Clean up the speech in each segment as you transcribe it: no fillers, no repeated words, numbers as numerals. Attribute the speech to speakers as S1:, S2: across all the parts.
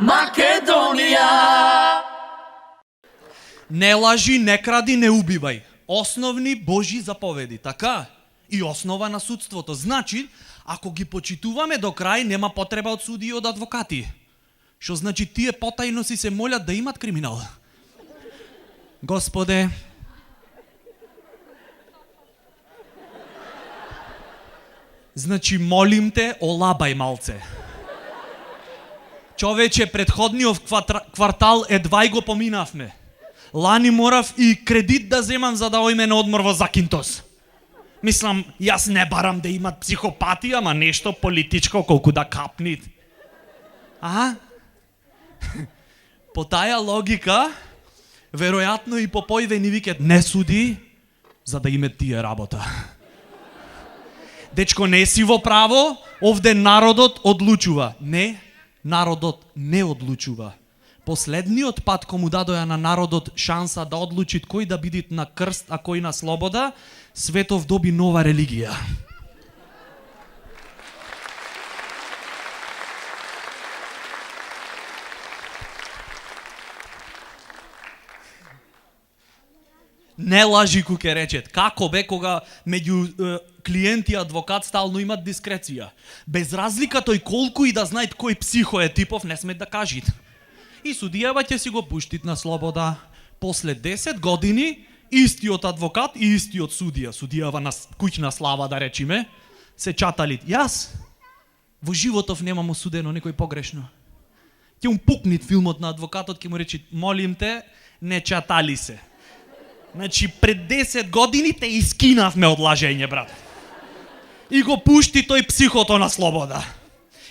S1: Македонија.
S2: Не лажи, не кради, не убивај. Основни Божи заповеди, така? И основа на судството. Значи, ако ги почитуваме до крај, нема потреба од суди и од адвокати. Што значи тие потајно си се молят да имат криминал. Господе, значи молим те, олабај малце. Човече, предходниот квартал едва и го поминавме. Лани морав и кредит да земам за да ојме на одмор во Закинтос. Мислам, јас не барам да имат психопати, ама нешто политичко колку да капни. А? По таја логика, веројатно и Попојве ни викат не суди, за да име тие работа. Дечко, не си во право, овде народот одлучува. Не, народот не одлучува. Последниот пат кому дадоја на народот шанса да одлучи кој да биде на крст, а кој на слобода, светов доби нова религија. Не лажи, куке речет. Како бе кога меѓу клиент и адвокат стално имат дискреција? Без разлика тој колку и да знаат кој психо е типов, не смет да кажит. И судијава ќе си го пуштит на слобода. После 10 години, истиот адвокат и истиот судија, судијава на куќна слава да речиме, се чатали. Јас во животов немам осудено некој погрешно. Ќе му пукнит филмот на адвокатот, ќе му речи, молим те, не чатали се. Значи, пред 10 години те искинавме од лажење, брат. И го пушти тој психото на слобода.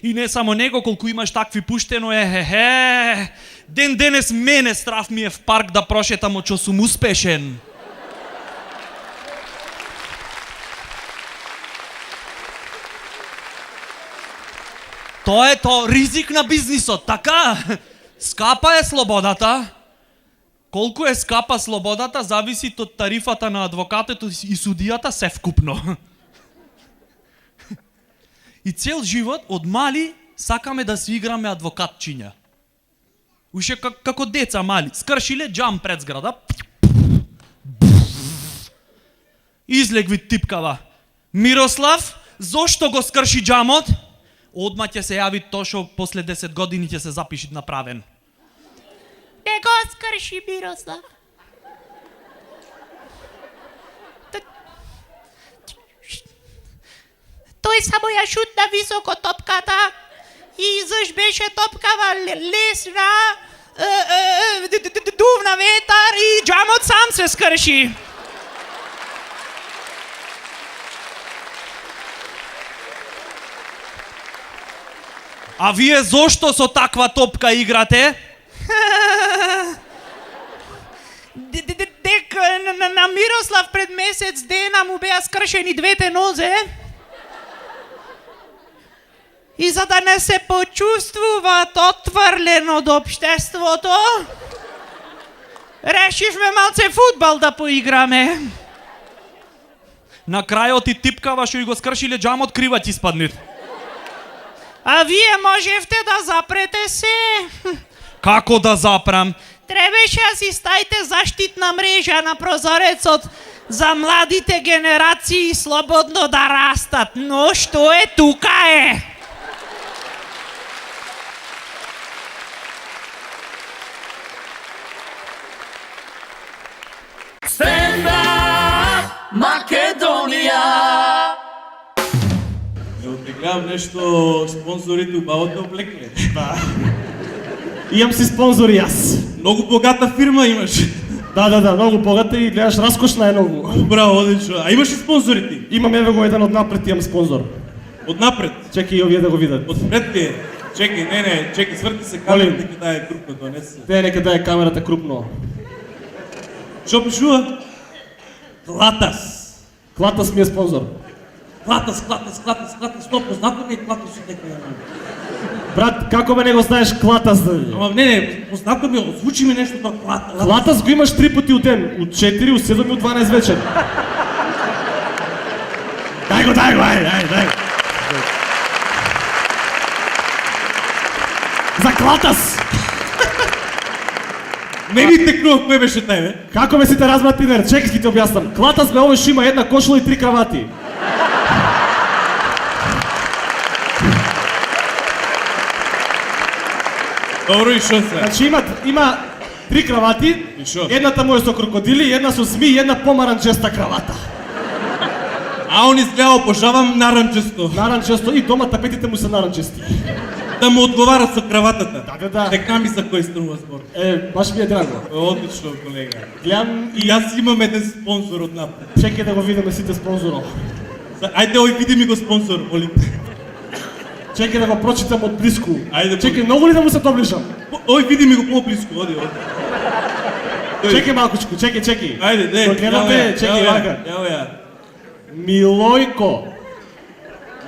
S2: И не само него, колку имаш такви пуштено, ден денес мене страв ми е в парк да прошетам, очо сум успешен. Тоа е то ризик на бизнисот, така? Скапа е слободата. Колку е скапа слободата, зависи од тарифата на адвокатот и судијата се вкупно. И цел живот, од мали, сакаме да си играме адвокатчиња. Уште како деца мали. Скршиле джам пред зграда. Излегви типкава. Мирослав, зошто го скрши джамот? Одма ќе се јави то што после 10 години ќе се запиши направен.
S3: Не го скрши Мирослав. Тој само ја шутна високо топката и заш беше топкава лесна, дувна ветар и джамот сам се скрши.
S2: А вие зошто со таква топка играте?
S3: Дека на Мирослав пред месец дена му беа скршени двете нозе. И за да не се почувствуваат отврлен од општеството, решивме малце фудбал да поиграме.
S2: На крајот и типкава што и го скршиле джамот, крива ти испаднит.
S3: А вие можевте да запрете се.
S2: Како да запрам?
S3: Требаше да си ставите заштитна мрежа на прозорецот за младите генерации слободно да растат. Но што е тука е?
S1: Стендап Македонија.
S4: Ти гледам нешто спонзорите убавото облекле.
S5: Да. Имам си спонзори јас.
S4: Многу богата фирма имаш.
S5: Да, многу богата и гледаш раскошна е многу.
S4: Браво, одлично. А имаш ли спонзори ти?
S5: Имам еве го еден од напред, имам спонзор.
S4: Од напред?
S5: Чекај и овие да го видат.
S4: Од пред ти е? Чекај, чекај, сврти се камерата ќе дае крупно, донесе.
S5: Те нека да е камерата крупно.
S4: Што пишува? Клатас.
S5: Клатас ми е спонзор.
S4: Клатас, што познато ми е Клатас од некоја.
S5: Брат, како ме не го знаеш Клатас да ви?
S4: Ама не, познато ми, звучи ми нешто тоа Клатас.
S5: Клатас го имаш 3 пати у ден, у 4, у 7 и у 12 вечер. Дај го, ајде. За клатас!
S4: Не ми текнува кој беше тај, бе?
S5: Како ме сите разбрат, Пинер? Чекай, ќе ти објаснам. Клатас ме овој што има една кошула и 3 кравати.
S4: Добро, и шо се?
S5: Значи има 3 кравати,
S4: И шо?
S5: едната му е со крокодили, една со зми и една помаранчеста кравата.
S4: А он изгледа обожавам наранчесто.
S5: Наранчесто и дома тапетите му се наранчести.
S4: Да му одговара со краватата.
S5: Да.
S4: Дека ми за кој струва збор.
S5: Баш ми е драго.
S4: Одлично, колега.
S5: Гледам
S4: И јас имам еден спонзор од напред.
S5: чекай да го видиме сите спонзоро.
S4: Ајде, ој види ми го спонзор, молим.
S5: Чекай да го прочитам од близко.
S4: Ајде,
S5: Чекай, многу ли да му се доближам?
S4: Ој види ми го поблиску, оди.
S5: Чекай малкучку, чекай.
S4: Ајде, де.
S5: Го гледате, чекай вака.
S4: Ево ја.
S5: Милојко.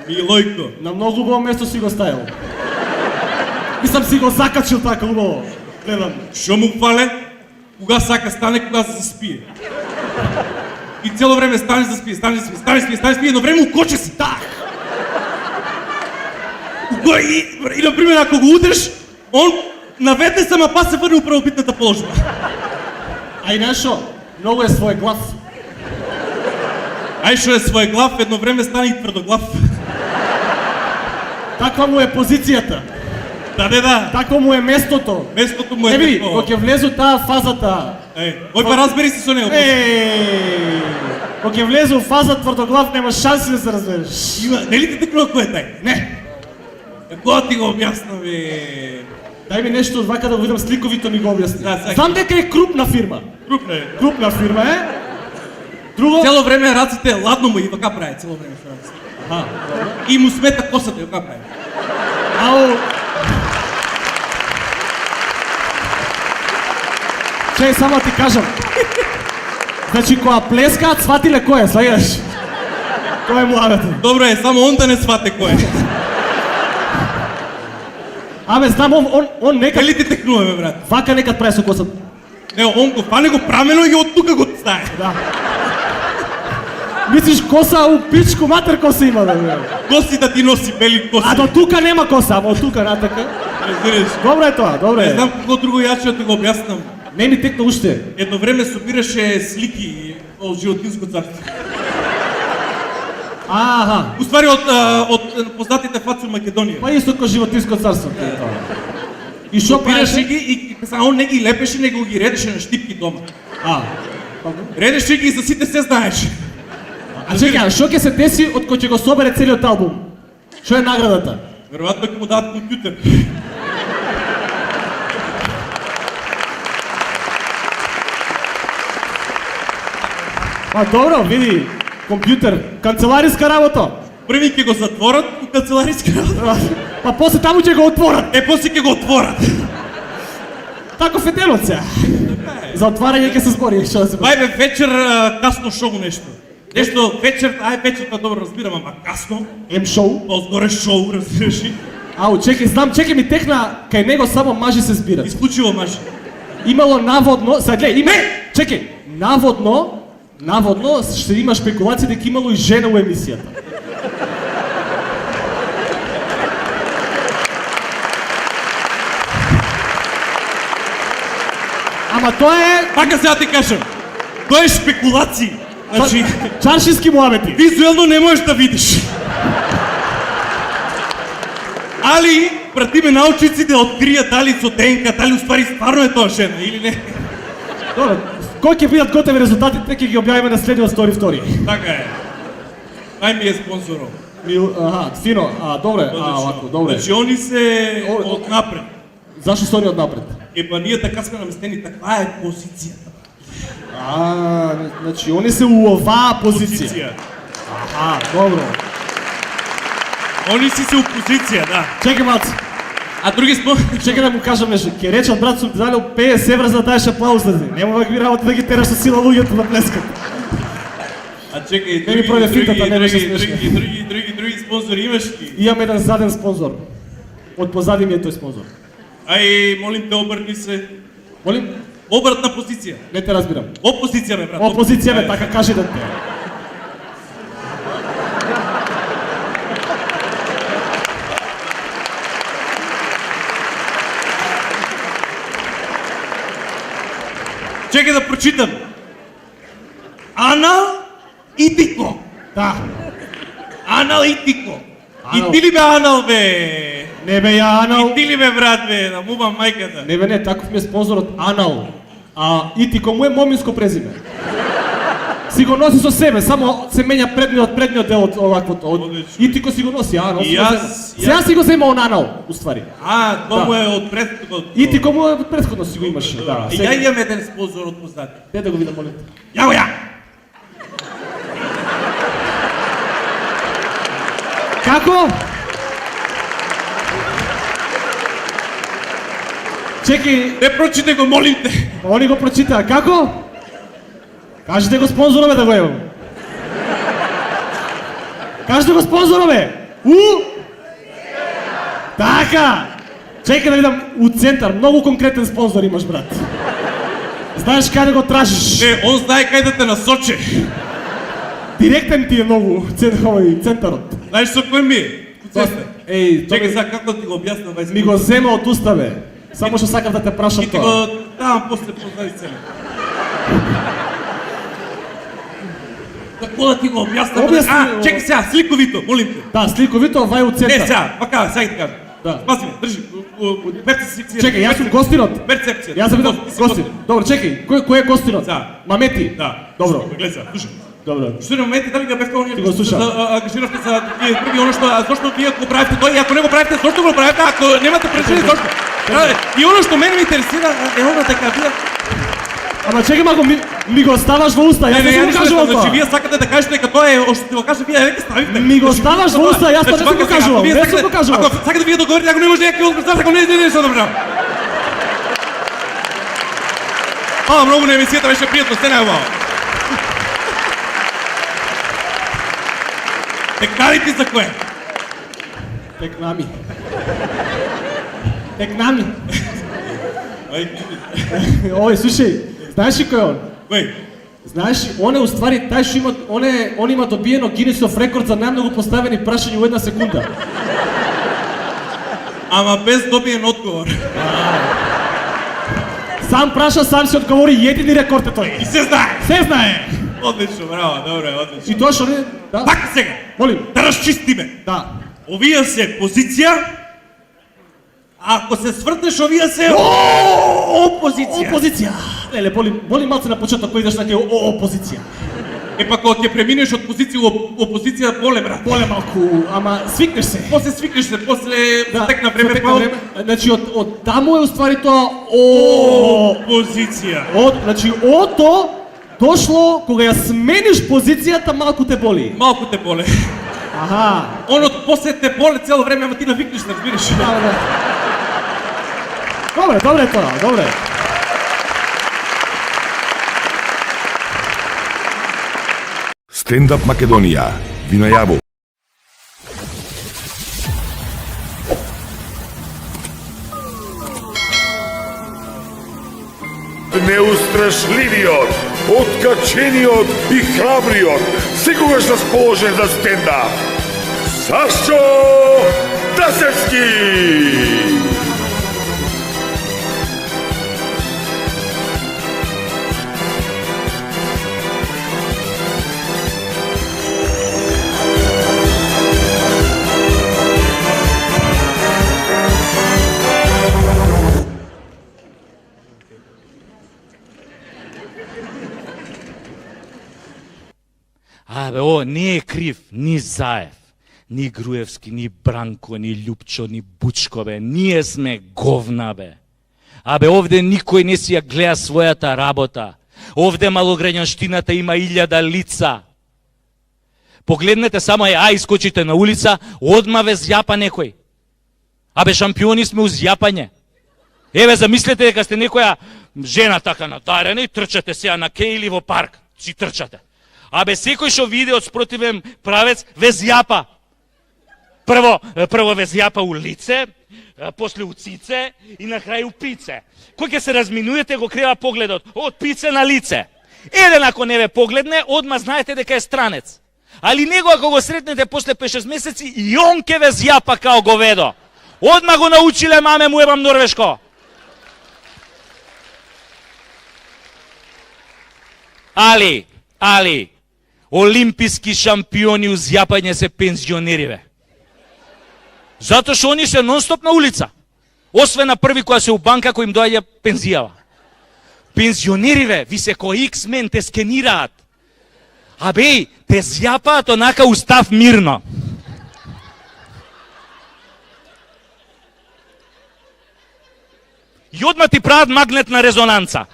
S4: Милојко.
S5: На многу убаво место си го ставил. Мислам си го закачил така убаво. Гледам.
S4: Шо му фале? Кога сака стане, кога се заспие. И цело време стане заспие, стане заспие, едно време укоче си. Так. И например, ако го удреш, он наведне се, ма па се върне у правобитната положба.
S5: А и нешо, многу е свој глав.
S4: Ај шо е свој глав, едно време стане и тврдоглав.
S5: Таква му е позицијата.
S4: Да.
S5: Такво му е местото.
S4: Местото му е
S5: Не види,
S4: такова.
S5: кога ќе влезу таа фазата.
S4: Ој па разбери се со него.
S5: Кога ќе влезу у фаза тврдоглав, нема шанси да се разбереш.
S4: Има, нели ти текнува кој е тај?
S5: Не.
S4: Како ти го објаснам, бе?
S5: Дај ми нешто од вака да го видам сликовито ми го објасни.
S4: Да, сега.
S5: Знам дека е крупна фирма.
S4: Крупна е.
S5: Крупна фирма е. Друго?
S4: Цело време раците ладно му и вака прави, цело време што раците.
S5: Аха.
S4: И му смета косата и вака прави.
S5: Ау. Чеј, само ти кажам. Значи, кога плескаат, сватиле кој е, сваѓаш? Кој е младата?
S4: Добро е, само он да не свате кој е.
S5: Абе, знам, он некад...
S4: Дали ти текнуваме, брат?
S5: Вака некад прави со косата.
S4: Не, он го фане го прамено и од тука го стае.
S5: Да. Мислиш, коса у пичку матер коса има, бе.
S4: Коси да ти носи бели коси.
S5: А до тука нема коса, ама од тука натака.
S4: Разбираш?
S5: Добро е тоа, добро
S4: Не
S5: е.
S4: знам како друго јаче да ти го објаснам.
S5: Не ми текна уште.
S4: Едно време собираше слики од животинско царство.
S5: Аха.
S4: Уствари од познатите фаци од Македонија.
S5: Па исто ко животинско царство. И шо
S4: Собираше
S5: правеше?
S4: ги и само он не ги лепеше, него ги редеше на штипки дома.
S5: А.
S4: Редеше ги и за сите се знаеше.
S5: А чекай, шо ќе се деси од кој ќе го собере целиот албум? Шо е наградата?
S4: Веројатно ќе му дадат компјутер.
S5: Па добро, види, компјутер, канцелариска работа.
S4: Први ќе го затворат у канцелариска работа.
S5: Па после таму ќе го отворат.
S4: После ќе го отворат.
S5: Таков е делот се. За отварање ќе се збори, што да се.
S4: Бајбе, вечер касно шоу нешто. Нешто вечер, вечерта добро разбирам, ама касно.
S5: Ем шоу.
S4: Позгоре шоу, разбираш ли?
S5: Ау, чекай, знам, чекай ми техна, кај него само мажи се збират.
S4: Исклучиво мажи.
S5: Имало наводно, сега гледај, има... Чекай, наводно ще има шпекулација дека имало и жена у емисијата. Ама тоа е...
S4: Така сега ти кажам. Тоа е шпекулации. Значи,
S5: чаршиски муабети.
S4: визуелно не можеш да видиш. Али, пратиме научници да откријат дали со ДНК, дали уствари стварно е тоа жена или не.
S5: Добро, кој ќе бидат готови резултатите, ќе ги објавиме на следниот втори.
S4: Така е. Ај ми е спонзором.
S5: Аха, фино, добре, овако, добре.
S4: Значи, они се од напред.
S5: Зашто се они од напред?
S4: Па ние така сме наместени, таква е позицијата.
S5: Значи, они се у оваа позиција. Аха, добро.
S4: Они си се у позиција, да.
S5: Чекай малце.
S4: А други
S5: Чекай да му кажам нешто. Ке речат брат сум ти далел 50 евра за да даеш аплауз да ти. Нема вака работа да ги тераш со сила луѓето да плескат.
S4: А чекај,
S5: Не ми пројде финтата, не беше смешно.
S4: други спонзори имаш ли?
S5: Имам еден заден спонзор. Од позади ми е тој спонзор.
S4: Ај, молим те, обрни се.
S5: Молим?
S4: Обратна позиција.
S5: Не те разбирам.
S4: Опозиција, бе, брат.
S5: Опозиција ме така кажи да те.
S4: Чекай да прочитам. Анал и Тико.
S5: Да.
S4: Анал и Тико.
S5: Анал.
S4: И ти ли бе Анал, бе?
S5: Не бе ја Анал.
S4: И ти ли бе, брат, бе? Да мубам мајката.
S5: Не бе не, таков ми е спонзорот Анал. А Итико му е моминско презиме. Си го носи со себе, само се менја предниот дел од оваквото.
S4: Одлично.
S5: Итико си го носи, Анал си го
S4: Јас-
S5: зема. Сега си го зема он Анал, уствари.
S4: А, тоа
S5: Да.
S4: му е од предходот.
S5: Итико му е претходно си го имаше, да.
S4: И ја имам еден спонзор од познати.
S5: Де да го видам, молим.
S4: Ја го ја!
S5: Како? Чекай,
S4: Не прочите го, молим те.
S5: они го прочитаа. Како? Кажете го спонзорове да го имам. Кажете го спонзорове. Така. Чекай да видам у центар. Многу конкретен спонзор имаш, брат. Знаеш каде го тражиш.
S4: Не, он знае кај да те насочи.
S5: Директен ти е многу центарот.
S4: Знаеш со кој ми е? Куцесте.
S5: Еј,
S4: Чекай
S5: тоа
S4: сега како да ти го објаснам.
S5: ми го зема од уставе. Само што сакав да те прашам
S4: И ти
S5: тоа.
S4: го давам после познади цели. Како да ти го објаснам?
S5: Објасни.
S4: Чекай сега, сликовито, молим те.
S5: Да, сликовито вај у
S4: Не,
S5: центар.
S4: сега, вака, сега ти кажам.
S5: Да.
S4: Спаси ме, држи. Перцепција.
S5: Чекай, јас сум гостинот.
S4: Перцепција.
S5: Јас да видам
S4: Ти си
S5: гостин. Добро, чекај. Кој е гостинот?
S4: Да.
S5: Мамети.
S4: Да.
S5: Добро.
S4: Гледай сега, слушай.
S5: Добро.
S4: Што на моменти дали га бевте оние
S5: Ти го слушам.
S4: ангажираште за тие први оно што зошто вие го правите тоа и ако не го правите зошто го правите ако немате причина зошто. И оно што мене ме интересира е она дека вие
S5: Ама чекай малку, ми го ставаш во уста, јас не сум го кажувал
S4: значи
S5: тоа.
S4: вие сакате да кажете дека тоа е што ти го кажа вие веќе ставите.
S5: Ми го ставаш во уста, јас тоа не сум го кажувал, не сум го кажувал.
S4: Ако сакате вие да говорите ако не може некој од представите, ако не што добро. Многу на емисијата беше пријатно, се најубаво. Текнарите за кое?
S5: Текнами. Текнами. Ој, слушај, знаеш ли кој е он?
S4: Кој?
S5: Знаеш, он е уствари тај што има, он има добиено Гинесов рекорд за најмногу поставени прашања во една секунда.
S4: Ама без добиен одговор.
S5: Сам праша, сам се одговори, едини рекорд е тој.
S4: И се знае.
S5: Се знае.
S4: Одлично, браво, добре, одлично.
S5: И тоа што не, да?
S4: Така сега,
S5: Молим.
S4: да разчистиме.
S5: Да.
S4: Овие се позиција, ако се свртнеш, овие се опозиција.
S5: Опозиција. Леле, боли малце на почеток кој идеш на ке опозиција.
S4: Е па кога ќе преминеш од позиција во опозиција, боле брат.
S5: Боле малку, ама свикнеш се.
S4: После свикнеш се, после текна време,
S5: текна
S4: па
S5: време. Значи од таму е уствари тоа
S4: опозиција.
S5: значи ото дошло кога ја смениш позицијата малку те боли.
S4: Малку те боле.
S5: Аха.
S4: Онот после те боле цело време, ама ти навикнеш, разбираш.
S5: Добре тоа, добре.
S6: Стендап Македонија ви најавува неустрашливиот, откачениот и храбриот, секогаш расположен за стендап. Сашо Тасевски!
S1: Не е крив ни Заев, ни Груевски, ни Бранко, ни Љупчо, ни Бучко, бе. Ние сме говна, бе. Овде никој не си ја гледа својата работа. Овде малограѓанштината има 1000 лица. Погледнете само искочите на улица, одма ве зјапа некој. Шампиони сме уз јапање. Еве, замислете дека сте некоја жена така надарена и трчате сега на кеј или во парк. Си трчате. Секој што види од спротивен правец ве зјапа. Прво ве зјапа у лице, после у цице и на крај у пице. Кој ќе се разминуете, го крива погледот од пице на лице. Еден ако не ве погледне, одма знаете дека е странец. Али него ако го сретнете после 5-6 месеци, и он ќе ве зјапа као говедо. Одма го научиле, маме му ебам норвешко. Али, олимписки шампиони у зјапање се пензионери, бе. Затоа што они се нон-стоп на улица. Освен на први која се у банка, кој им доаѓа пензијава. Пензионери, бе, ви се кој X-мен те скенираат. Абе, те зјапаат онака устав мирно. И одма ти прават магнетна резонанца.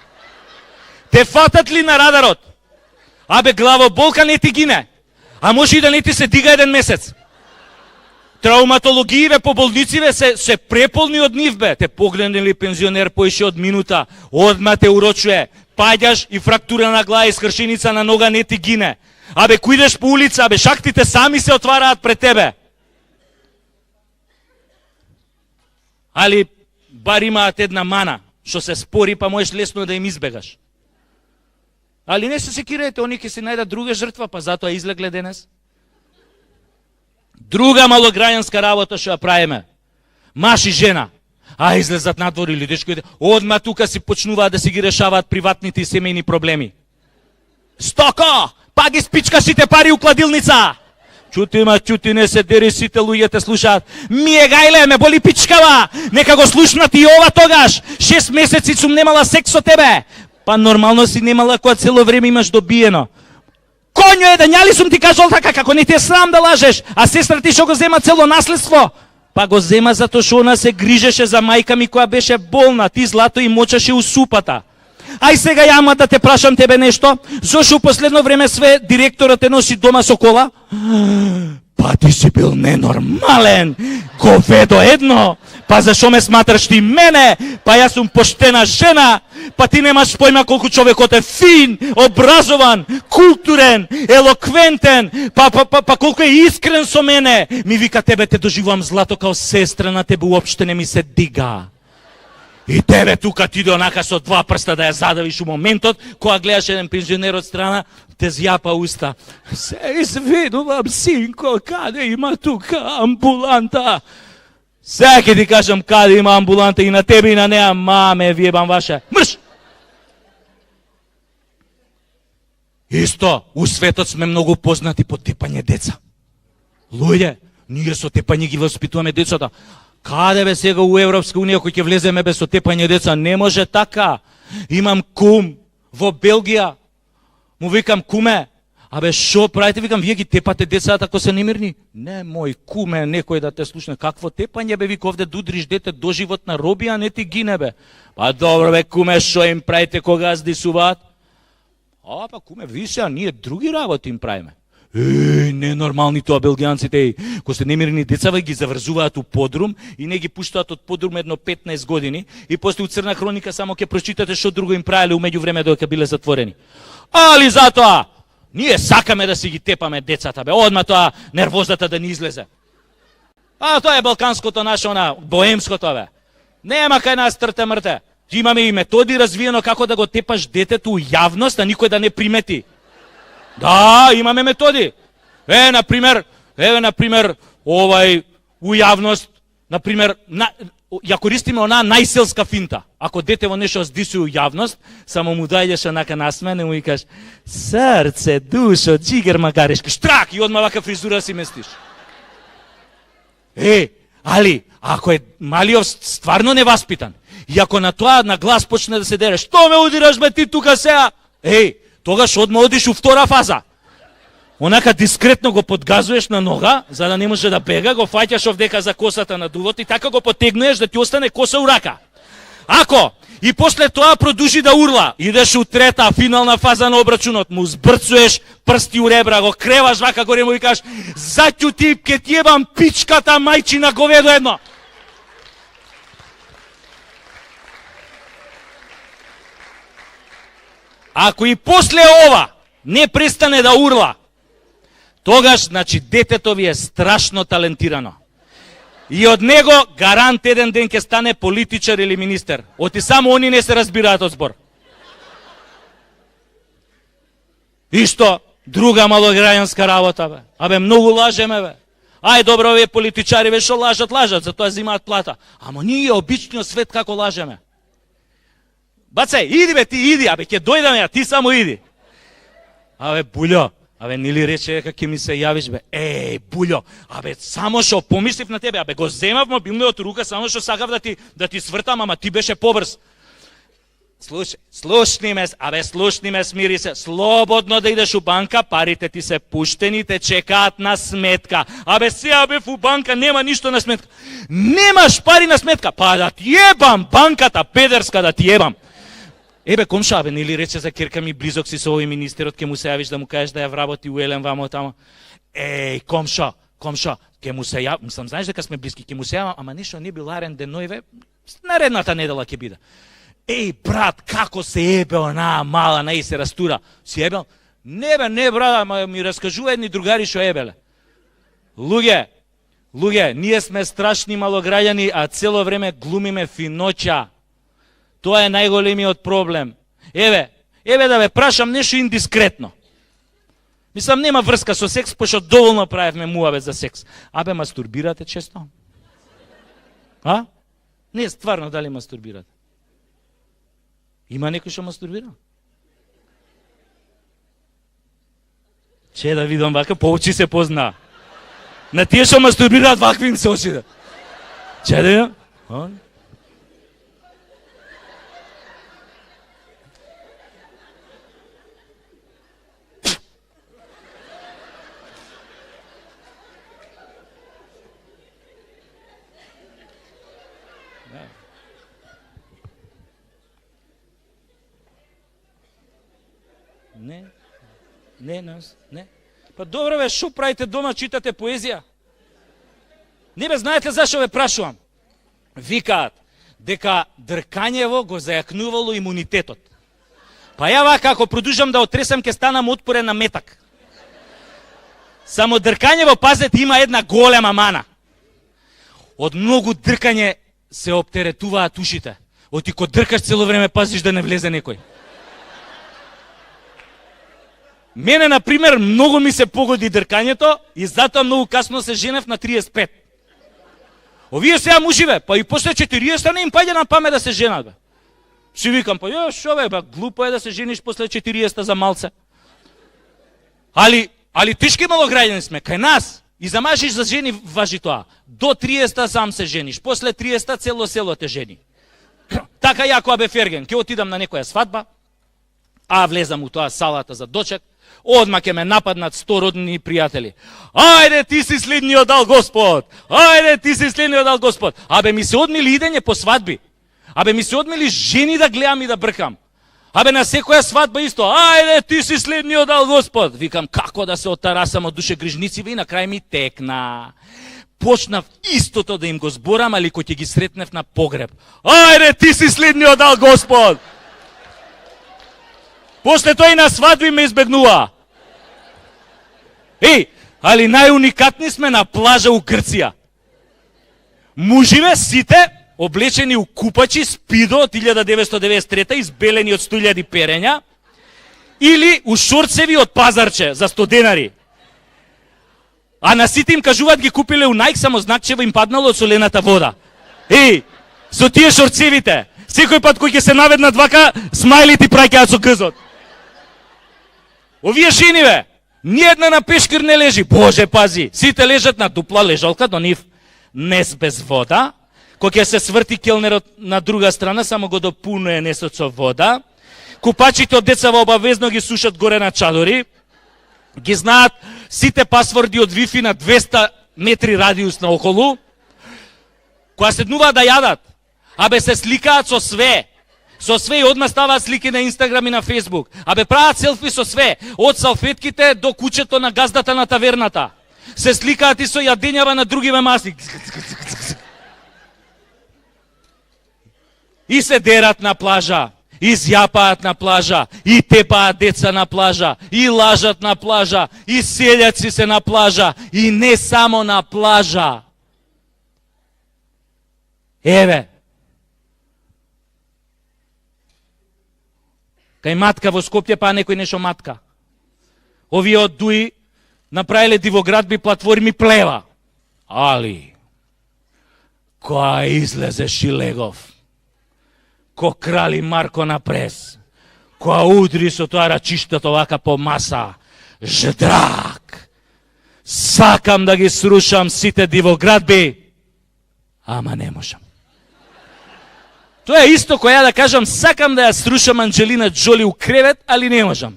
S1: Те фатат ли на радарот? Абе, главоболка не ти гине. А може и да не ти се дига еден месец. Травматологиите по болниците се преполни од нив, бе. Те погледне ли пензионер поише од минута, одма те урочуе. Паѓаш и фрактура на глава и скршеница на нога не ти гине. Абе, кој идеш по улица, абе, шахтите сами се отвараат пред тебе. Али, бар имаат една мана, што се спори, па можеш лесно да им избегаш. Али не се секирајте, они ќе се најдат друга жртва, па затоа излегле денес. Друга малограѓанска работа што ја правиме. Маж и жена. А излезат надвор или дечко, одма тука си почнуваат да си ги решаваат приватните и семејни проблеми. Стоко! Па ги спичка сите пари у кладилница! Чути, не се дери, сите луѓето слушаат. Мие гајле, ме боли пичкава! Нека го слушнат и ова тогаш! 6 месеци сум немала секс со тебе! Па нормално си немала кога цело време имаш добиено. Конјо е, да няли сум ти кажал така, како не ти е срам да лажеш, а сестра ти што го зема цело наследство? Па го зема затоа што она се грижеше за мајка ми која беше болна, ти злато и мочаше у супата. Ај сега јама да те прашам тебе нешто, зошто у последно време све директорот те носи дома со кола? Па ти си бил ненормален, говедо едно, па зашо ме сматраш ти мене, па јас сум поштена жена, па ти немаш појма колку човекот е фин, образован, културен, елоквентен, па колку е искрен со мене. Ми вика, тебе те доживувам злато као сестра, на тебе уопште не ми се дига. И тебе тука ти иде онака со два прста да ја задавиш у моментот, кога гледаш еден пензионер од страна, те зјапа уста. Се извинувам, синко, каде има тука амбуланта? Сега ќе ти кажам каде има амбуланта и на тебе и на неа, маме, виебам ваше. Мрш! Исто, у светот сме многу познати по тепање деца. Луѓе, ние со тепање ги воспитуваме децата. Каде бе сега у Европска унија кој ќе влеземе без отепање деца? Не може така. Имам кум во Белгија. Му викам, куме, абе шо правите? Викам, вие ги тепате децата ако се немирни? Не, мој куме, некој да те слушне. Какво тепање бе, вика, овде дудриш дете до животна робија, не ти гине бе. Па добро бе, куме, шо им правите кога здисуваат? А, па куме, ви сега, ние други работи им правиме. Ненормални тоа белгијанците, кои се немирни деца ги заврзуваат у подрум и не ги пуштаат од подрум едно 15 години и после у Црна хроника само ќе прочитате што друго им правеле у меѓувреме додека биле затворени. Али затоа, ние сакаме да си ги тепаме децата, бе, одма тоа нервозата да ни излезе. А тоа е балканското наше, она, боемското, бе. Нема кај нас трте мрте. Имаме и методи развиено како да го тепаш детето у јавност, а никој да не примети. Да, имаме методи. Например, у јавност, например, ја користиме она најселска финта. Ако дете во нешто здиси у јавност, само му дајдеш онака насмене, му и кажеш, срце, душо, джигер магарешки, штрак, и одма вака фризура си местиш. Али, ако е малиов стварно неваспитан, и ако на тоа на глас почне да се дере, што ме удираш бе ти тука сега? Тогаш одма одиш у втора фаза. Онака дискретно го подгазуеш на нога, за да не може да бега, го фаќаш овдека за косата на дувот и така го потегнуеш да ти остане коса у рака. Ако и после тоа продужи да урла, идеш у трета финална фаза на обрачунот, му збрцуеш прсти у ребра, го креваш вака горе, му викаш, заќу ти, ке ти ебам пичката мајчина говедо едно. Ако и после ова не престане да урла, тогаш, значи, детето ви е страшно талентирано. И од него гарант еден ден ќе стане политичар или министер. Оти само они не се разбираат од збор. Исто, друга малограѓанска работа, бе. Абе, многу лажеме, бе. Ај, добро, овие политичари, бе, шо лажат, затоа зимаат плата. Ама ние обичниот свет како лажеме. Баце, иди бе, ти иди, абе, ќе дојдаме, а ти само иди. Абе, Булјо, абе, нели рече дека ќе ми се јавиш, бе? Еј, Булјо, абе, само што помислив на тебе, абе, го земав мобилниот рука, само што сакав да ти свртам, ама ти беше побрз. Слушни ме, смири се, слободно да идеш у банка, парите ти се пуштени, те чекаат на сметка. Абе, сега бев у банка, нема ништо на сметка. Немаш пари на сметка, па да ти ебам банката, педерска да ти ебам. Ебе, комша, абе, нели рече за керка ми близок си со овој министерот, ке му се јавиш да му кажеш да ја вработи у Елен вамо тамо. Еј, комша, ке му се јавам, мислам, знаеш дека сме близки, ке му се јавам, ама ништо не бил арен денојве, наредната недела ќе биде. Еј, брат, како се ебе онаа мала, нај се растура. Си ебел? Не бе, не, брат, ама ми раскажува едни другари шо ебеле. Луѓе, ние сме страшни малограѓани, а цело време глумиме финоќа. Тоа е најголемиот проблем. Еве да ве прашам нешто индискретно. Мислам, нема врска со секс, пошто доволно правевме муабет за секс. Абе, мастурбирате често? А? Не, стварно, дали мастурбирате? Има некој што мастурбира? Че да видам вака, по очи се позна. На тие што мастурбираат вакви им се очи. Че да видам? Не. Па добро бе, шо правите дома, читате поезија? Не бе, знаете зашо ве прашувам? Викаат дека дркањево го зајакнувало имунитетот. Па ја вака, ако продужам да отресам, ке станам отпорен на метак. Само дркањево, пазете, има една голема мана. Од многу дркање се оптеретуваат ушите. Оти ко дркаш цело време пазиш да не влезе некој. Мене, например, многу ми се погоди дркањето и затоа многу касно се женев на 35. Овие сега муживе, па и после 40 не им паѓа на памет да се женат, бе. Си викам, па шо бе, глупо е да се жениш после 40 за малце. Али тешки малограѓани сме, кај нас. И за мажи и за жени важи тоа. До 30 сам се жениш, после 30 цело село те жени. Така ја која бе Ферген, ќе отидам на некоја свадба, а влезам у тоа салата за дочек, одма ќе ме нападнат 100 родни пријатели. Ајде, ти си следниот ал Господ! Абе, ми се одмили идење по свадби. Абе, ми се одмили жени да гледам и да бркам. Абе, на секоја свадба исто. Ајде, ти си следниот ал Господ! Викам, како да се отарасам од душегрижници, и на крај ми текна. Почнав истото да им го зборам, али кој ќе ги сретнев на погреб. Ајде, ти си следниот ал Господ! После тој на свадби ме избегнува. Али најуникатни сме на плажа у Грција. Муживе сите облечени у купачи спидо од 1993 избелени од 100.000 перења или у шорцеви од пазарче за 100 денари. А на сите им кажуваат ги купиле у Nike, само знакчево им паднало од солената вода. Со тие шорцевите, секој пат кој ќе се наведнат вака, смајли ти праќаат со гзот. Овие жени, бе, ниједна на пешкир не лежи. Боже, пази, сите лежат на дупла лежалка до нив. Нес без вода. Кој ќе се сврти келнерот на друга страна, само го допунуе несот со вода. Купачите од децава обавезно ги сушат горе на чадори. Ги знаат сите пасворди од Wi-Fi на 200 метри радиус наоколу. Кога седнуваат да јадат, абе се сликаат со све. Со све и одма ставаат слики на Инстаграм и на Фейсбук. Абе прават селфи со све, од салфетките до кучето на газдата на таверната. Се сликаат и со јадењава на другиве маси. И се дерат на плажа, и зјапаат на плажа, и тепаат деца на плажа, и лажат на плажа, и селјаци се на плажа, и не само на плажа. Еве, кај матка во Скопје, па некој нешо матка. Овие од Дуи направиле дивоградби платформи плева. Али, која излезе Шилегов, ко крали Марко на прес, која удри со тоа рачиштето вака по маса. Ждрак! Сакам да ги срушам сите дивоградби, ама не можам. Тоа е исто која да кажам, сакам да ја срушам Анџелина Џоли у кревет, али не можам.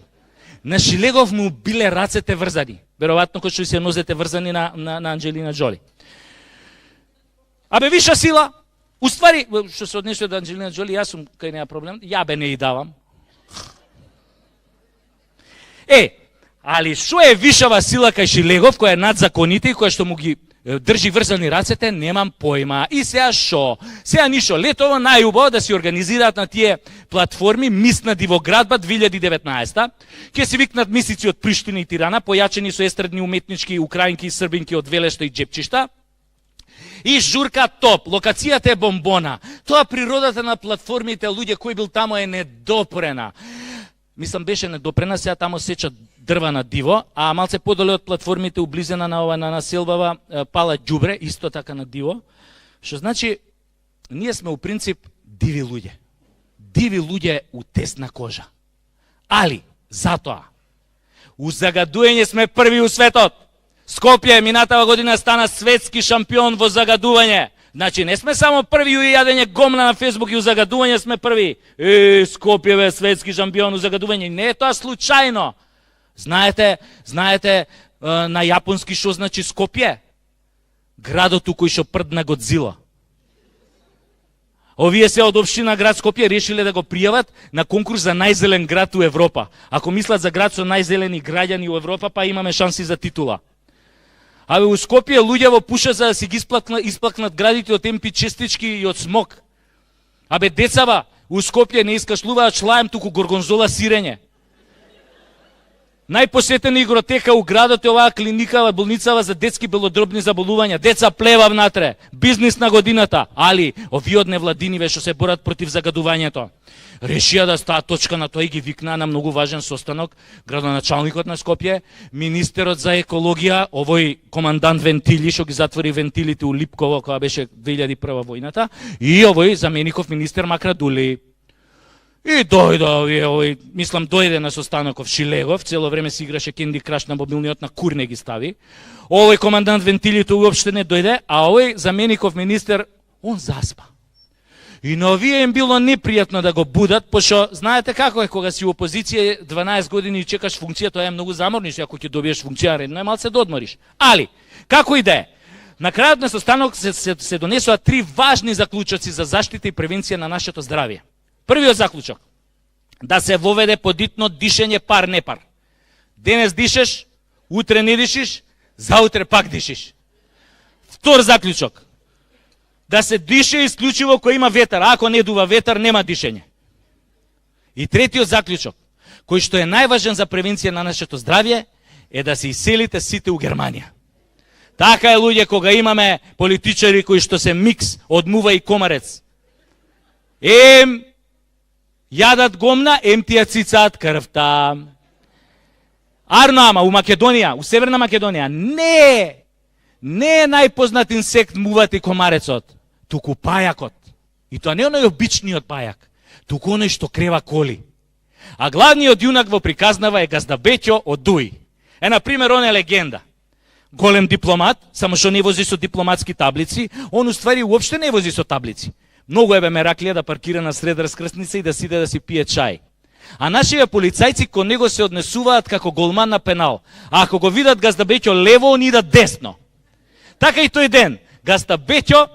S1: На Шилегов му биле рацете врзани. Веројатно кој што се нозете врзани на Анџелина Џоли. Абе виша сила, уствари, што се однесува до Анџелина Џоли, јас сум кај неа проблем, ја бе не и давам. Али што е вишава сила кај Шилегов, која е над законите и која што му ги држи врзани рацете, немам појма. И сега шо? Сега нишо, летово најубаво да се организираат на тие платформи Мис на Дивоградба 2019. Ке се викнат мисици од Приштина и Тирана, појачени со естрадни уметнички украинки и србинки од Велешта и Джепчишта. И журка топ, локацијата е бомбона. Тоа природата на платформите, луѓе кои бил тамо е недопрена. Мислам беше недопрена, сега тамо сечат дрва на диво, а малце подоле од платформите ублизена на населбава пала ѓубре, исто така на диво. Што значи, ние сме у принцип диви луѓе. Диви луѓе у тесна кожа. Али, затоа, у загадување сме први у светот. Скопје минатава година стана светски шампион во загадување. Значи, не сме само први у јадење гомна на Фейсбук и у загадување сме први. Скопје бе светски шампион у загадување. Не е тоа случајно. Знаете на јапонски што значи Скопје? Градот у кој што прдна Годзила. Овие се од општина град Скопје решиле да го пријават на конкурс за најзелен град у Европа. Ако мислат за град со најзелени граѓани у Европа, па имаме шанси за титула. Абе у Скопје луѓе пушат за да си ги исплакнат градите од емпи честички и од смог. Абе децава у Скопје не искашлуваат шлаем, туку горгонзола сирење. Најпосетена игротека у градот е оваа клиникава, болницава за детски белодробни заболувања. Деца плева внатре, бизнис на годината, али овие од невладиниве што се борат против загадувањето решија да стаат точка на тоа и ги викнаа на многу важен состанок градоначалникот на Скопје, министерот за екологија, овој командант Вентили што ги затвори вентилите у Липково кога беше 2001 војната, и овој замеников министер Макрадули. И дојде мислам дојде на состаноков Шилегов, цело време си играше Candy Crush на мобилниот, на кур не ги стави. Овој командант Вентилито уопште не дојде, а овој замеников министер, он заспа. И на овие им било непријатно да го будат, пошто знаете како е кога си у опозиција 12 години и чекаш функција, тоа е многу заморно, ако ќе добиеш функција, редно е малце да одмориш. Али, како и да е, на крајот на состанок се донесоа 3 важни заклучоци за заштита и превенција на нашето здравје. Првиот заклучок, да се воведе подитно дишење пар-непар. Денес дишеш, утре не дишиш, заутре пак дишиш. Втор заклучок, да се дише исклучиво кој има ветар, а ако не дува ветар, нема дишење. И третиот заклучок, кој што е најважен за превенција на нашето здравје, е да се иселите сите у Германија. Така е, луѓе, кога имаме политичари кои што се микс од мува и комарец. Јадат гомна, ти ја цицаат крвта. Арно, ама у Македонија, у Северна Македонија, не е најпознат инсект муват и комарецот, туку пајакот. И тоа не е оној обичниот пајак, туку оној што крева коли. А главниот јунак во приказнава е Газда Беќо од Дуј. Например, он е легенда. Голем дипломат, само што не вози со дипломатски таблици, он уствари уопште не вози со таблици. Многу ебе мераклија да паркира на сред раскрсница и да сиде да си пие чај. А нашите полицајци кон него се однесуваат како голман на пенал. А ако го видат Газда Беќо лево, он идат десно. Така и тој ден, Газда Беќо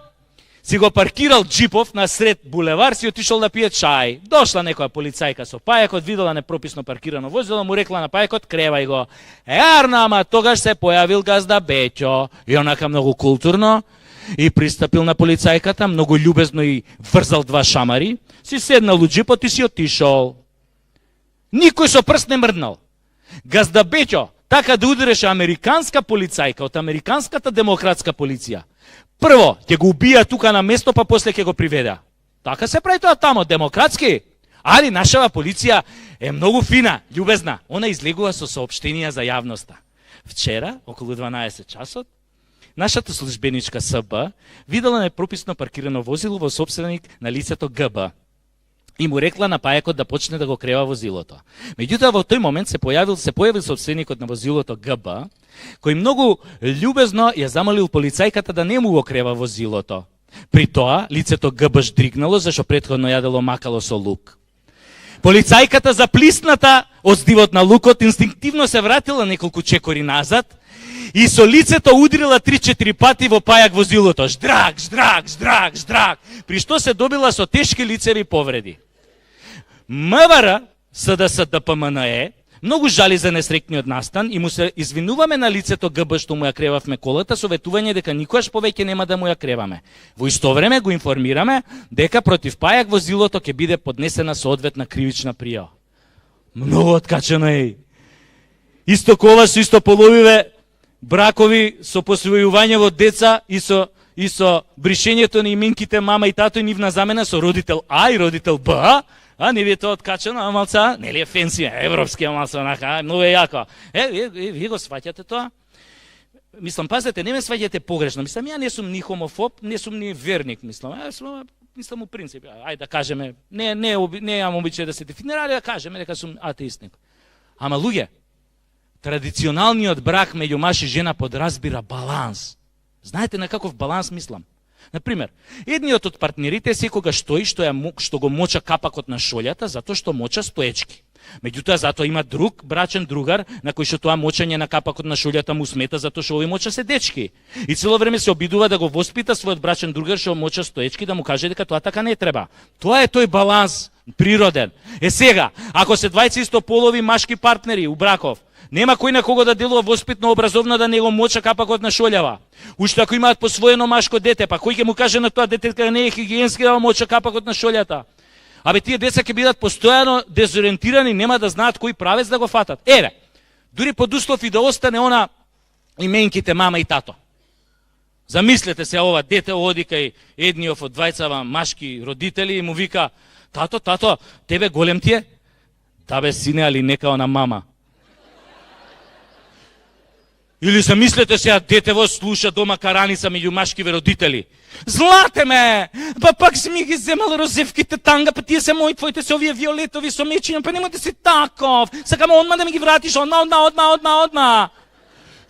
S1: си го паркирал джипов на сред булевар, си отишол да пие чај. Дошла некоја полицајка со пајакот, видела непрописно паркирано возило, му рекла на пајакот, кревај го. Арна, ама тогаш се појавил Газда Беќо. И онака многу културно, и пристапил на полицајката, многу љубезно и врзал 2 шамари, си седнал у джипот и си отишол. Никој со прст не мрднал. Газда Беќо така да удареше американска полицајка од американската демократска полиција. Прво, ќе го убија тука на место, па после ќе го приведа. Така се прави тоа тамо, демократски. Али нашава полиција е многу фина, љубезна. Она излегува со соопштенија за јавноста. Вчера, околу 12 часот, нашата службеничка СБ видела непрописно паркирано возило во сопственик на лицето ГБ. и му рекла на пајакот да почне да го крева возилото. Меѓутоа во тој момент се појавил собственикот на возилото ГБ, кој многу љубезно ја замолил полицајката да не му го крева возилото. При тоа лицето ГБ ждригнало зашто претходно јадело макало со лук. Полицајката заплисната од здивот на лукот инстинктивно се вратила неколку чекори назад и со лицето удрила 3-4 пати во пајак возилото. Ждрак, ждрак, ждрак, ждрак. При што се добила со тешки лицеви повреди. МВР, СДС, ДПМНЕ, многу жали за несрекниот настан и му се извинуваме на лицето ГБ што му ја кревавме колата, советување дека никогаш повеќе нема да му ја креваме. Во исто време го информираме дека против пајак возилото ќе биде поднесена соодветна кривична пријава. Многу откачено е. Исто кова со истополовиве бракови со посвојување во деца и со бришењето на именките мама и тато и нивна замена со родител А и родител Б. Не ви е тоа откачено, а малца, нели е фенси, европски малца, онака, многу е јако. Ви го сваќате тоа? Мислам, пазете, не ме сваќате погрешно. Мислам, ја не сум ни хомофоб, не сум ни верник, мислам. Мислам у принцип, ајде да кажеме, не имам обичај да се дефинира, али да кажеме дека сум атеистник. Ама луѓе, традиционалниот брак меѓу маж и жена подразбира баланс. Знаете на каков баланс мислам? Например, едниот од партнерите секогаш стои што го моча капакот на шолјата затоа што моча стоечки. Меѓутоа затоа има друг брачен другар на кој што тоа мочење на капакот на шолјата му смета затоа што овој моча седечки. И цело време се обидува да го воспита својот брачен другар што моча стоечки да му каже дека тоа така не треба. Тоа е тој баланс природен. Сега, ако се двајца истополови машки партнери у браков, нема кој на кого да делува воспитно образовно да не го моча капакот на шолјава. Уште ако имаат посвоено машко дете, па кој ќе му каже на тоа дете дека не е хигиенски да моча капакот на шолјата? Абе тие деца ќе бидат постојано дезориентирани, нема да знаат кој правец да го фатат. Еве, дури под услов и да остане она именките мама и тато. Замислете се ова дете оди кај едниот од двајцава машки родители и му вика: "Тато, тебе голем ти е?" "Да бе сине, али нека она мама." Или замислете се, детево слуша дома караница меѓу машкиве родители. "Злате ме, па пак си ми ги земал розевките танга, па тие се мои, твоите се овие виолетови со мечиња, па немој да си таков, сакам одма да ми ги вратиш, одма.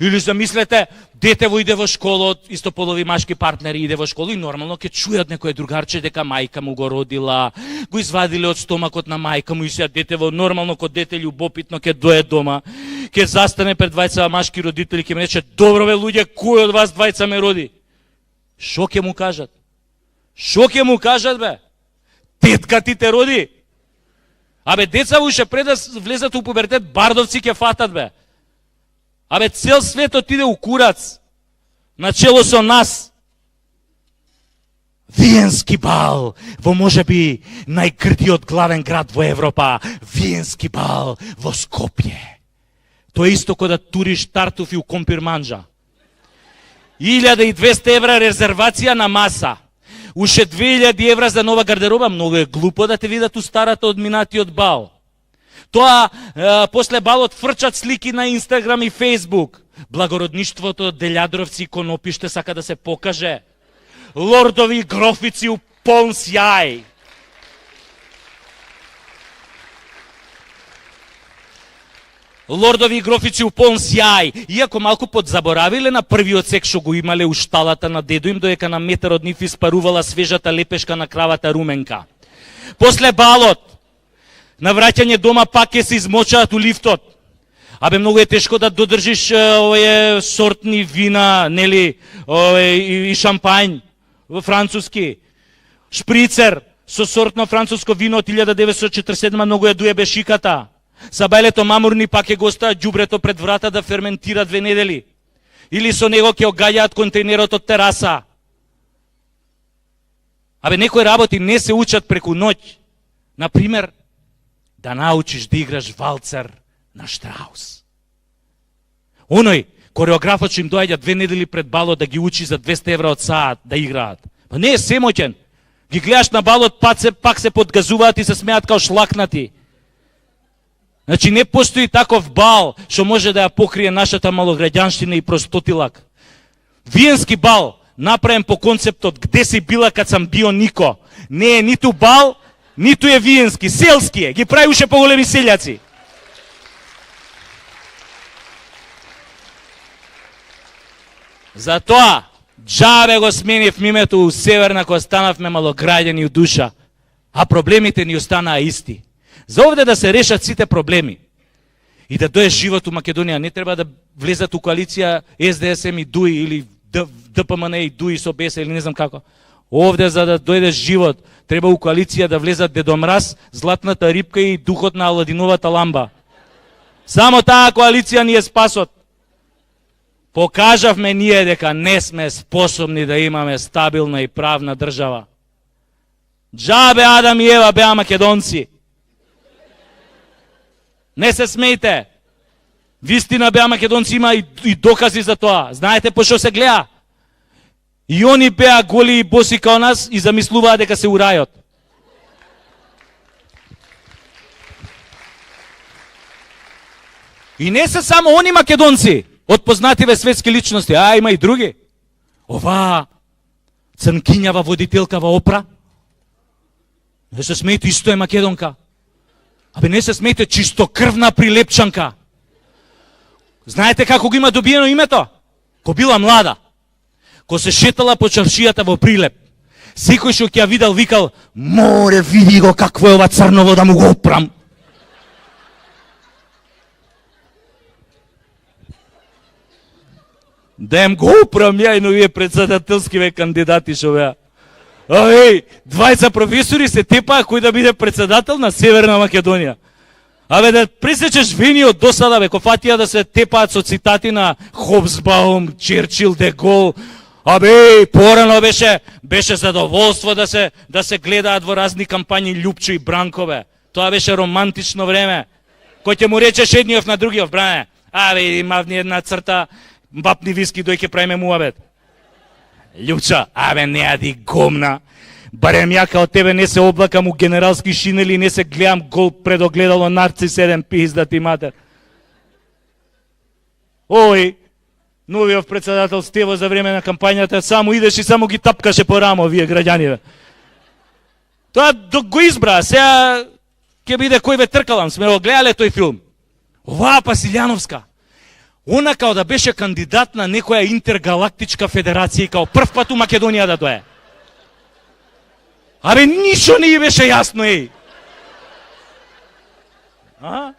S1: Или замислете, детево иде во школа од истополови машки партнери, иде во школа и нормално ќе чујат некој другарче дека мајка му го родила, го извадиле од стомакот на мајка му и сега детево нормално кod дете љубопитно ќе дое дома, ќе застане пред двајца машки родители, ќе ме рече: "Добро бе луѓе, кој од вас двајца ме роди?" Шо ќе му кажат? Бе? Тетка ти те роди? Абе деца уште пред да влезат у пубертет бардовци ќе фатат бе. Абе цел свет отиде у курац, начело со нас. Виенски бал во можеби најгрдиот главен град во Европа, Виенски бал во Скопје. Тоа е исто кога да туриш тартуфи у Компирманџа. 1200 евра резервација на маса. Уште 2000 евра за нова гардероба, многу е глупо да те видат устарата од минатиот бал. Тоа, после балот фрчат слики на Инстаграм и Фейсбук. Благородништвото од Делјадровци и Конопиште сака да се покаже. Лордови и грофици у полн сјај. Лордови и грофици у полн сјај. Иако малку подзаборавиле на првиот сек што го имале у шталата на дедо им, доека на метар од нив испарувала свежата лепешка на кравата Руменка. После балот, на враќање дома пак ќе се измочаат у лифтот. Абе многу е тешко да додржиш овие сортни вина, нели, и шампањ француски. Шприцер со сортно француско вино од 1947 многу ја дуе бешиката. Сабајлето мамурни пак ќе го остават ѓубрето пред врата да ферментира 2 недели. Или со него ќе огаѓаат контейнерот од тераса. Абе некои работи не се учат преку ноќ. Например, да научиш да играш валцер на Штраус. Оној кореографот што им доаѓа 2 недели пред балот да ги учи за 200 евра од саат да играат. Па не е семоќен. Ги гледаш на балот, пак се подгазуваат и се смеат као шлакнати. Значи не постои таков бал што може да ја покрие нашата малограѓанштина и простотилак. Виенски бал направен по концептот "Где си била кад сам био Нико". Не е ниту бал, Ниту е виенски, селски е, ги прави уште поголеми селјаци. Затоа, джабе го сменив името у Северна, кога станавме малограѓани у душа, а проблемите ни останаа исти. За овде да се решат сите проблеми и да дое живот у Македонија, не треба да влезат у коалиција СДСМ и ДУИ или ДПМН и ДУИ со БЕС или не знам како. Овде за да дојде живот, треба у коалиција да влезат Дедо Мраз, Златната рибка и духот на Аладиновата ламба. Само таа коалиција ни е спасот. Покажавме ние дека не сме способни да имаме стабилна и правна држава. Джабе Адам и Ева беа македонци. Не се смејте. Вистина беа македонци, има и докази за тоа. Знаете по што се гледа? И они беа голи и боси као нас и замислуваа дека се у рајот. И не се само они македонци, од познативе светски личности, а има и други. Оваа црнкињава водителка во Опра. Не се смејте, исто е македонка. Абе не се смејте, чистокрвна прилепчанка. Знаете како го има добиено името? Ко била млада. Ко се шетала по чаршијата во Прилеп. Секој што ќе ја видел викал: "Море, види го какво е ова црново да му го опрам." Да им го опрам ја и новие председателскиве кандидати шо беа. Ај, 20 професори се тепаа кој да биде председател на Северна Македонија. Абе да пресечеш вини од досада, бе, ко фатија да се тепаат со цитати на Хобсбаум, Черчил, Де Гол. Абе, порано беше задоволство да се гледаат во разни кампањи Љупчо и Бранко, бе. Тоа беше романтично време. Кој ќе му речеш едниот на другиот, бране, абе, имавни една црта, вапни виски, дој ќе правиме муабет. Љупчо, абе, не ади гомна. Барем ја као тебе не се облакам у генералски шинели и не се гледам гол пред огледало Нарци 7 пизда ти матер. Ој, новиот председател Стево за време на кампањата само идеш и само ги тапкаше по рамо вие граѓаниве. Тоа го избра, сега ќе биде кој ве тркалам, сме го гледале тој филм. Оваа Пасилјановска, она као да беше кандидат на некоја интергалактичка федерација и као прв пат у Македонија да дое. Абе, ништо не ја беше јасно, еј. А?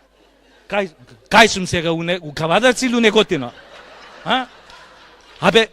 S1: Кај сум сега, у Кавадарци или у Неготино? А? Абе,